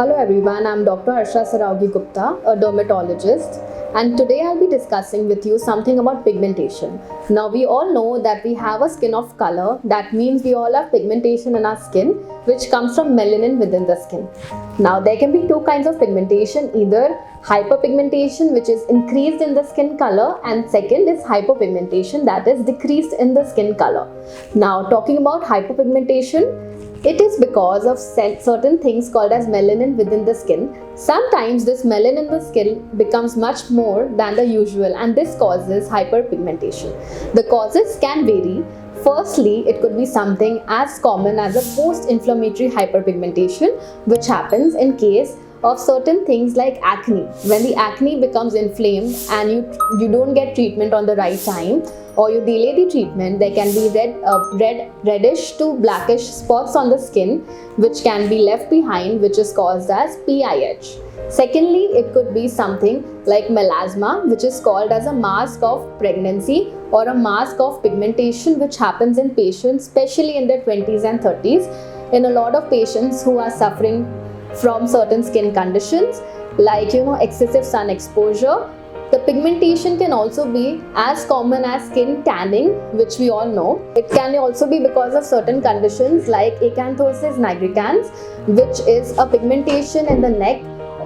Hello everyone, I'm Dr. Harsha Saraugi Gupta, a dermatologist, and today I'll be discussing with you something about pigmentation. Now we all know that we have a skin of color, that means we all have pigmentation in our skin which comes from melanin within the skin. Now there can be two kinds of pigmentation, either hyperpigmentation which is increased in the skin color, and second is hypopigmentation, that is decreased in the skin color. Now talking about hypopigmentation, it is because of certain things called as melanin within the skin. Sometimes this melanin in the skin becomes much more than the usual, and this causes hyperpigmentation. The causes can vary. Firstly, it could be something as common as a post-inflammatory hyperpigmentation, which happens in case of certain things like acne. When the acne becomes inflamed and you don't get treatment on the right time, or you delay the treatment, there can be reddish to blackish spots on the skin which can be left behind, which is caused as PIH. Secondly, it could be something like melasma, which is called as a mask of pregnancy or a mask of pigmentation, which happens in patients especially in their 20s and 30s, in a lot of patients who are suffering from certain skin conditions like excessive sun exposure. The pigmentation can also be as common as skin tanning, which we all know. It can also be because of certain conditions like acanthosis nigricans, which is a pigmentation in the neck,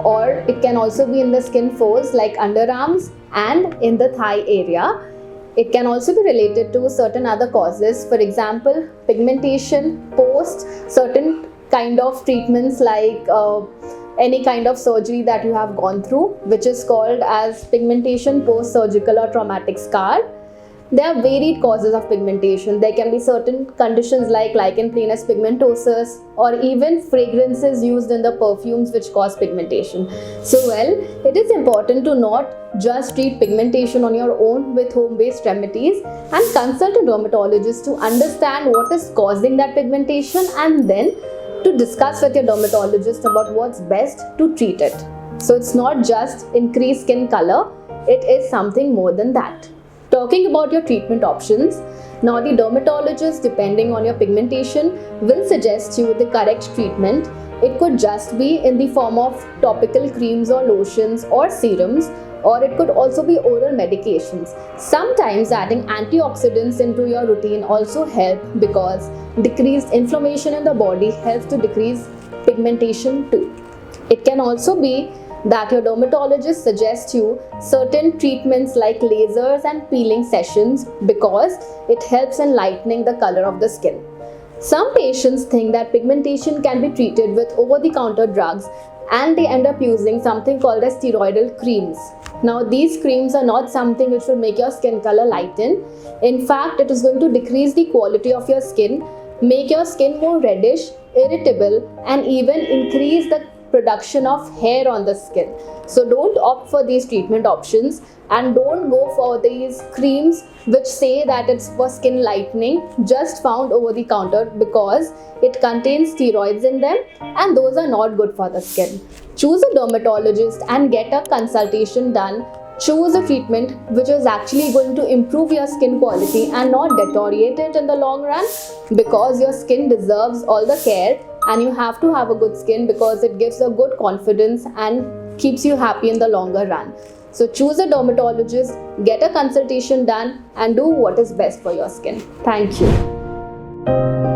or it can also be in the skin folds like underarms and in the thigh area. It can also be related to certain other causes, for example, pigmentation post certain kind of treatments like any kind of surgery that you have gone through, which is called as pigmentation post-surgical or traumatic scar. There are varied causes of pigmentation. There can be certain conditions like lichen planus pigmentosus, or even fragrances used in the perfumes which cause pigmentation. So it is important to not just treat pigmentation on your own with home-based remedies, and consult a dermatologist to understand what is causing that pigmentation, and then to discuss with your dermatologist about what's best to treat it. So it's not just increased skin color, it is something more than that. Talking about your treatment options, now the dermatologist, depending on your pigmentation, will suggest you the correct treatment. It could just be in the form of topical creams or lotions or serums, or it could also be oral medications. Sometimes adding antioxidants into your routine also help, because decreased inflammation in the body helps to decrease pigmentation too. It can also be that your dermatologist suggests you certain treatments like lasers and peeling sessions, because it helps in lightening the color of the skin. Some patients think that pigmentation can be treated with over-the-counter drugs, and they end up using something called as steroidal creams. Now these creams are not something which will make your skin color lighten. In fact, it is going to decrease the quality of your skin, make your skin more reddish, irritable, and even increase the production of hair on the skin. So don't opt for these treatment options, and don't go for these creams which say that it's for skin lightening, just found over the counter, because it contains steroids in them, and those are not good for the skin. Choose a dermatologist and get a consultation done. Choose a treatment which is actually going to improve your skin quality and not deteriorate it in the long run, because your skin deserves all the care, and you have to have a good skin because it gives a good confidence and keeps you happy in the longer run. So choose a dermatologist, get a consultation done, and do what is best for your skin. Thank you.